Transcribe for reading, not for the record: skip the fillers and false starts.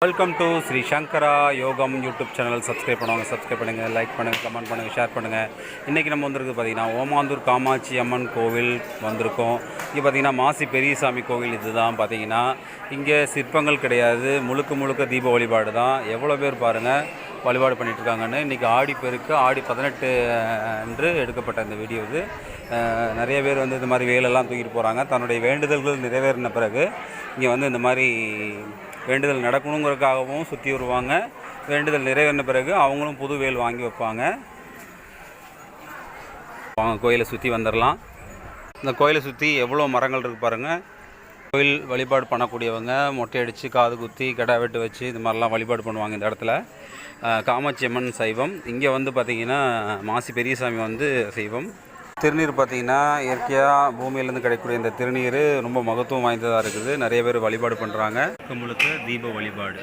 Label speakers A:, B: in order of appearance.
A: Welcome to Sri சங்கரா யோகம் YouTube channel. Subscribe பண்ணுங்கள், like பண்ணுங்கள், கமெண்ட் பண்ணுங்கள், ஷேர் பண்ணுங்கள். இன்றைக்கி நம்ம வந்திருக்கு பார்த்திங்கன்னா ஓமாந்தூர் காமாட்சி அம்மன் கோவில் வந்திருக்கோம். இங்கே பார்த்திங்கன்னா மாசி பெரியசாமி கோவில் இதுதான். பார்த்திங்கன்னா இங்கே சிற்பங்கள் கிடையாது, முழுக்க தீப வழிபாடு தான். எவ்வளோ பேர் பாருங்கள் வழிபாடு பண்ணிகிட்ருக்காங்கன்னு. இன்றைக்கி ஆடிப்பெருக்கு ஆடி 18 அன்று எடுக்கப்பட்ட இந்த வீடியோ இது. நிறைய பேர் வந்து இந்த மாதிரி வேலெல்லாம் தூக்கிட்டு போகிறாங்க. தன்னுடைய வேண்டுதல்கள் நிறைவேறின பிறகு இங்கே வந்து இந்த மாதிரி வேண்டுதல் நடக்கணுங்கிறதுக்காகவும் சுற்றி வருவாங்க. வேண்டுதல் நிறைவேறின பிறகு அவங்களும் புது வேல் வாங்கி வைப்பாங்க. வாங்க கோயிலை சுற்றி வந்துடலாம். இந்த கோயிலை சுற்றி எவ்வளோ மரங்கள் இருக்குது பாருங்கள். கோயில் வழிபாடு பண்ணக்கூடியவங்க மொட்டை அடித்து காது குத்தி கிடா வெட்டு வச்சு இது மாதிரிலாம் வழிபாடு பண்ணுவாங்க. இந்த இடத்துல காமாட்சி அம்மன் சைவம். இங்கே வந்து பார்த்திங்கன்னா மாசி பெரியசாமி வந்து சைவம். திருநீர் பார்த்திங்கன்னா இயற்கையாக பூமியிலேருந்து கிடைக்கக்கூடிய இந்த திருநீர் ரொம்ப மகத்துவம் வாய்ந்ததாக இருக்குது. நிறைய பேர் வழிபாடு பண்ணுறாங்க. முழுக்க தீப வழிபாடு.